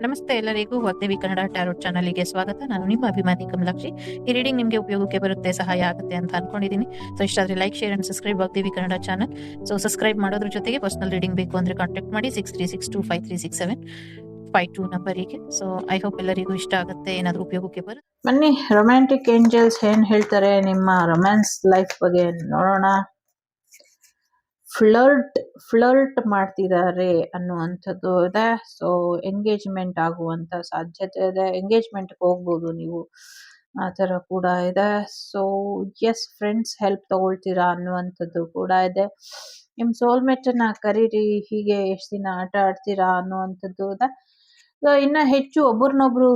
ನಮಸ್ತೆ ಎಲ್ಲರಿಗೂ ವಾಗ್ದೇವಿ ಕನ್ನಡ ಟ್ಯಾರೋಟ್ ಚಾನಲ್ಗೆ ಸ್ವಾಗತ. ನಾನು ನಿಮ್ಮ ಅಭಿಮಾನಿ ಕಮಲಾಕ್ಷಿ. ಈ ರೀಡಿಂಗ್ ನಿಮಗೆ ಉಪಯೋಗಕ್ಕೆ ಬರುತ್ತೆ, ಸಹಾಯ ಆಗುತ್ತೆ ಅಂತ ಅನ್ಕೊಂಡಿದ್ದೀನಿ. ಸೊ ಇಷ್ಟ ಆದರೆ like, share and subscribe Vagdevi Kannada channel. So subscribe ಮಾಡೋದ್ರ ಜೊತೆಗೆ ಪರ್ಸನಲ್ ರೀಡಿಂಗ್ ಬೇಕು ಅಂದ್ರೆ ಕಾಂಟ್ಯಾಕ್ಟ್ ಮಾಡಿ 6362536752 ನಂಬರಿಗೆ. ಸೊ ಐ ಹೋಪ್ ಎಲ್ಲರಿಗೂ ಇಷ್ಟ ಆಗುತ್ತೆ, ಏನಾದರೂ ಉಪಯೋಗಕ್ಕೆ ಬರುತ್ತೆ. ಬನ್ನಿ, ರೊಮ್ಯಾಂಟಿಕ್ ಏಂಜಲ್ಸ್ ಏನ್ ಹೇಳ್ತಾರೆ ನಿಮ್ಮ ರೊಮ್ಯಾನ್ಸ್ ಲೈಫ್ ಬಗ್ಗೆ ನೋಡೋಣ. ಫ್ಲರ್ಟ್ ಮಾಡ್ತಿದ್ದಾರೆ ಅನ್ನುವಂಥದ್ದು ಇದೆ. ಸೊ ಎಂಗೇಜ್ಮೆಂಟ್ ಆಗುವಂತ ಸಾಧ್ಯತೆ ಇದೆ. ಎಂಗೇಜ್ಮೆಂಟ್ಗೆ ಹೋಗ್ಬೋದು ನೀವು, ಆ ಥರ ಕೂಡ ಇದೆ. ಸೊ ಎಸ್, ಫ್ರೆಂಡ್ಸ್ ಹೆಲ್ಪ್ ತಗೊಳ್ತೀರಾ ಅನ್ನುವಂಥದ್ದು ಕೂಡ ಇದೆ. ನಿಮ್ಮ ಸೋಲ್ಮೇಟನ್ನ ಕರೀರಿ, ಹೀಗೆ ಎಷ್ಟು ದಿನ ಆಟ ಆಡ್ತೀರಾ ಅನ್ನುವಂಥದ್ದು ಇದೆ. ಸೊ ಇನ್ನ ಹೆಚ್ಚು ಒಬ್ರನ್ನೊಬ್ರು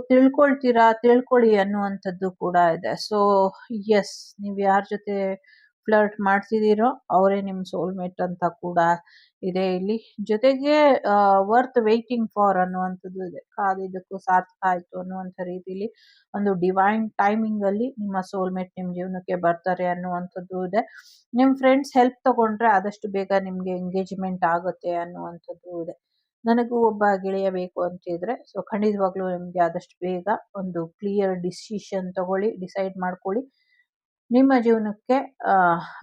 ತಿಳ್ಕೊಳ್ಳಿ ಅನ್ನುವಂಥದ್ದು ಕೂಡ ಇದೆ. ಸೊ ಎಸ್, ನೀವು ಯಾರ ಜೊತೆ ಫ್ಲರ್ಟ್ ಮಾಡ್ತಿದ್ದೀರೋ ಅವರೇ ನಿಮ್ಮ ಸೋಲ್ಮೇಟ್ ಅಂತ ಕೂಡ ಇದೆ ಇಲ್ಲಿ. ಜೊತೆಗೆ ವರ್ತ್ ವೇಟಿಂಗ್ ಫಾರ್ ಅನ್ನುವಂಥದ್ದು ಇದೆ. ಕಾದಿದ್ದಕ್ಕೂ ಸಾರ್ಥಕ ಆಯ್ತು ಅನ್ನುವಂಥ ರೀತಿಲಿ ಒಂದು ಡಿವೈನ್ ಟೈಮಿಂಗ್ ಅಲ್ಲಿ ನಿಮ್ಮ ಸೋಲ್ಮೇಟ್ ನಿಮ್ಮ ಜೀವನಕ್ಕೆ ಬರ್ತಾರೆ ಅನ್ನುವಂಥದ್ದು ಇದೆ. ನಿಮ್ಮ ಫ್ರೆಂಡ್ಸ್ ಹೆಲ್ಪ್ ತಗೊಂಡ್ರೆ ಆದಷ್ಟು ಬೇಗ ನಿಮ್ಗೆ ಎಂಗೇಜ್ಮೆಂಟ್ ಆಗುತ್ತೆ ಅನ್ನುವಂಥದ್ದು ಇದೆ. ನನಗೂ ಒಬ್ಬ ಗೆಳೆಯ ಬೇಕು ಅಂತಿದ್ರೆ ಸೊ ಖಂಡಿತವಾಗ್ಲೂ ನಿಮ್ಗೆ ಆದಷ್ಟು ಬೇಗ ಒಂದು ಕ್ಲಿಯರ್ ಡಿಸಿಷನ್ ತಗೊಳ್ಳಿ, ಡಿಸೈಡ್ ಮಾಡ್ಕೊಳ್ಳಿ. ನಿಮ್ಮ ಜೀವನಕ್ಕೆ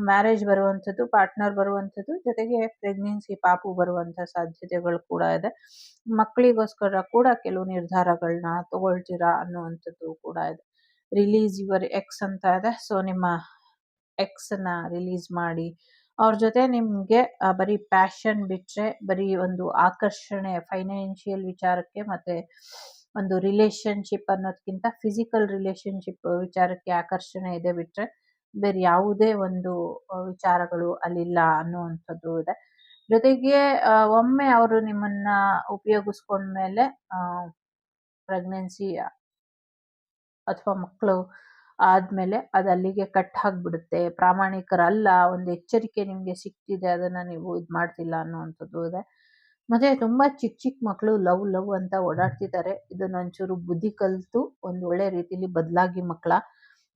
ಮ್ಯಾರೇಜ್ ಬರುವಂಥದ್ದು, ಪಾರ್ಟ್ನರ್ ಬರುವಂಥದ್ದು, ಜೊತೆಗೆ ಪ್ರೆಗ್ನೆನ್ಸಿ, ಪಾಪು ಬರುವಂಥ ಸಾಧ್ಯತೆಗಳು ಕೂಡ ಇದೆ. ಮಕ್ಕಳಿಗೋಸ್ಕರ ಕೂಡ ಕೆಲವು ನಿರ್ಧಾರಗಳನ್ನ ತಗೊಳ್ತೀರಾ ಅನ್ನುವಂಥದ್ದು ಕೂಡ ಇದೆ. ರಿಲೀಸ್ ಯುವರ್ ಎಕ್ಸ್ ಅಂತ ಇದೆ. ಸೊ ನಿಮ್ಮ ಎಕ್ಸ್ನ ರಿಲೀಸ್ ಮಾಡಿ, ಅವ್ರ ಜೊತೆ ನಿಮ್ಗೆ ಬರೀ ಪ್ಯಾಷನ್ ಬಿಟ್ರೆ, ಬರೀ ಒಂದು ಆಕರ್ಷಣೆ ಫೈನಾನ್ಷಿಯಲ್ ವಿಚಾರಕ್ಕೆ ಮತ್ತೆ ಒಂದು ರಿಲೇಶನ್ಶಿಪ್ ಅನ್ನೋದಕ್ಕಿಂತ ಫಿಸಿಕಲ್ ರಿಲೇಶನ್ಶಿಪ್ ವಿಚಾರಕ್ಕೆ ಆಕರ್ಷಣೆ ಇದೆ ಬಿಟ್ರೆ ಬೇರೆ ಯಾವುದೇ ಒಂದು ವಿಚಾರಗಳು ಅಲ್ಲಿಲ್ಲ ಅನ್ನುವಂಥದ್ದು ಇದೆ. ಜೊತೆಗೆ ಒಮ್ಮೆ ಅವರು ನಿಮ್ಮನ್ನ ಉಪಯೋಗಿಸ್ಕೊಂಡ್ಮೇಲೆ ಪ್ರೆಗ್ನೆನ್ಸಿ ಅಥವಾ ಮಕ್ಕಳು ಆದ್ಮೇಲೆ ಅದು ಅಲ್ಲಿಗೆ ಕಟ್ ಆಗ್ಬಿಡುತ್ತೆ. ಪ್ರಾಮಾಣಿಕರಲ್ಲ, ಒಂದು ಎಚ್ಚರಿಕೆ ನಿಮ್ಗೆ ಸಿಕ್ತಿದೆ, ಅದನ್ನ ನೀವು ಇದು ಮಾಡ್ತಿಲ್ಲ ಅನ್ನುವಂಥದ್ದು ಇದೆ. ಮತ್ತೆ ತುಂಬಾ ಚಿಕ್ಕ ಮಕ್ಕಳು ಲವ್ ಅಂತ ಓಡಾಡ್ತಿದ್ದಾರೆ. ಇದನ್ನ ಒಂಚೂರು ಬುದ್ಧಿ ಕಲಿತು ಒಂದು ಒಳ್ಳೆ ರೀತಿಲಿ ಬದಲಾಗಿ ಮಕ್ಕಳ,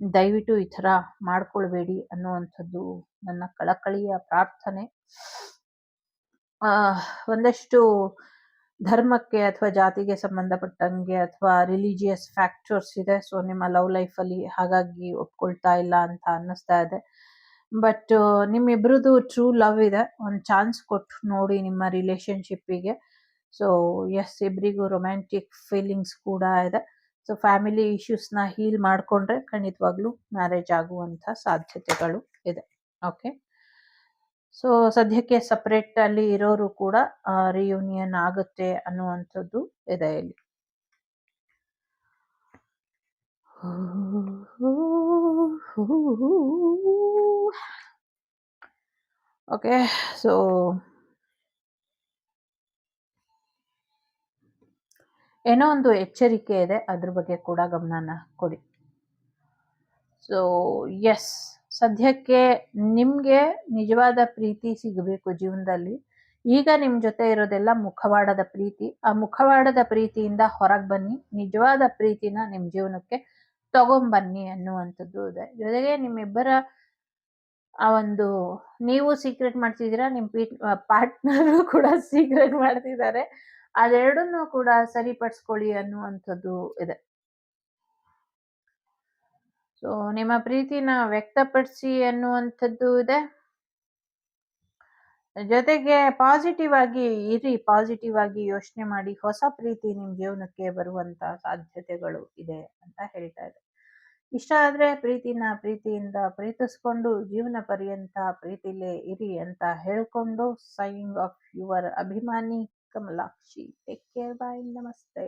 ದಯವಿಟ್ಟು ಈ ತರ ಮಾಡ್ಕೊಳ್ಬೇಡಿ ಅನ್ನುವಂಥದ್ದು ನನ್ನ ಕಳಕಳಿಯ ಪ್ರಾರ್ಥನೆ. ಒಂದಷ್ಟು ಧರ್ಮಕ್ಕೆ ಅಥವಾ ಜಾತಿಗೆ ಸಂಬಂಧಪಟ್ಟಂಗೆ ಅಥವಾ ರಿಲಿಜಿಯಸ್ ಫ್ಯಾಕ್ಟರ್ಸ್ ಇದೆ. ಸೊ ನಿಮ್ಮ ಲವ್ ಲೈಫಲ್ಲಿ ಹಾಗಾಗಿ ಒಪ್ಕೊಳ್ತಾ ಇಲ್ಲ ಅಂತ ಅನ್ನಿಸ್ತಾ ಇದೆ. ಬಟ್ ನಿಮ್ಮಿಬ್ರದ್ದು ಟ್ರೂ ಲವ್ ಇದೆ. ಒಂದು ಚಾನ್ಸ್ ಕೊಟ್ಟು ನೋಡಿ ನಿಮ್ಮ ರಿಲೇಶನ್ಶಿಪ್ಪಿಗೆ. ಸೊ ಎಸ್, ಇಬ್ಬರಿಗೂ ರೊಮ್ಯಾಂಟಿಕ್ ಫೀಲಿಂಗ್ಸ್ ಕೂಡ ಇದೆ. ಸೊ ಫ್ಯಾಮಿಲಿ ಇಶ್ಯೂಸ್ನ ಹೀಲ್ ಮಾಡಿಕೊಂಡ್ರೆ ಖಂಡಿತವಾಗ್ಲೂ ಮ್ಯಾರೇಜ್ ಆಗುವಂಥ ಸಾಧ್ಯತೆಗಳು ಇದೆ. ಓಕೆ, ಸೊ ಸದ್ಯಕ್ಕೆ ಸಪ್ರೇಟ್ ಅಲ್ಲಿ ಇರೋರು ಕೂಡ ರಿಯೂನಿಯನ್ ಆಗುತ್ತೆ ಅನ್ನುವಂಥದ್ದು ಇದೆ ಇಲ್ಲಿ. ಓಕೆ, ಸೊ ಏನೋ ಒಂದು ಎಚ್ಚರಿಕೆ ಇದೆ, ಅದ್ರ ಬಗ್ಗೆ ಕೂಡ ಗಮನನ ಕೊಡಿ. ಸೊ ಎಸ್, ಸದ್ಯಕ್ಕೆ ನಿಮ್ಗೆ ನಿಜವಾದ ಪ್ರೀತಿ ಸಿಗಬೇಕು ಜೀವನದಲ್ಲಿ. ಈಗ ನಿಮ್ ಜೊತೆ ಇರೋದೆಲ್ಲ ಮುಖವಾಡದ ಪ್ರೀತಿ. ಆ ಮುಖವಾಡದ ಪ್ರೀತಿಯಿಂದ ಹೊರಗೆ ಬನ್ನಿ, ನಿಜವಾದ ಪ್ರೀತಿನ ನಿಮ್ ಜೀವನಕ್ಕೆ ತಗೊಂಬನ್ನಿ ಅನ್ನುವಂಥದ್ದು ಇದೆ. ಜೊತೆಗೆ ನಿಮ್ಮಿಬ್ಬರ ಆ ಒಂದು, ನೀವು ಸೀಕ್ರೆಟ್ ಮಾಡ್ತಿದ್ದೀರಾ, ನಿಮ್ ಪಾರ್ಟ್ನರ್ ಕೂಡ ಸೀಕ್ರೆಟ್ ಮಾಡ್ತಿದ್ದಾರೆ. ಅದೆರಡನ್ನೂ ಕೂಡ ಸರಿಪಡಿಸ್ಕೊಳ್ಳಿ ಅನ್ನುವಂಥದ್ದು ಇದೆ. ಸೊ ನಿಮ್ಮ ಪ್ರೀತಿನ ವ್ಯಕ್ತಪಡಿಸಿ ಅನ್ನುವಂಥದ್ದು ಇದೆ. ಜೊತೆಗೆ ಪಾಸಿಟಿವ್ ಆಗಿ ಇರಿ, ಪಾಸಿಟಿವ್ ಆಗಿ ಯೋಚನೆ ಮಾಡಿ. ಹೊಸ ಪ್ರೀತಿ ನಿಮ್ ಜೀವನಕ್ಕೆ ಬರುವಂತ ಸಾಧ್ಯತೆಗಳು ಇದೆ ಅಂತ ಹೇಳ್ತಾ ಇದೆ. ಇಷ್ಟ ಆದ್ರೆ ಪ್ರೀತಿಯಿಂದ ಪ್ರೀತಿಸ್ಕೊಂಡು ಜೀವನ ಪರ್ಯಂತ ಪ್ರೀತಿಲೇ ಇರಿ ಅಂತ ಹೇಳ್ಕೊಂಡು ಸೈನಿಂಗ್ ಆಫ್ ಯುವರ್ ಅಭಿಮಾನಿ ಕಮಲಾಕ್ಷಿ. ಟೇಕ್ ಕೇರ್, ಬಾಯ್, ನಮಸ್ತೆ.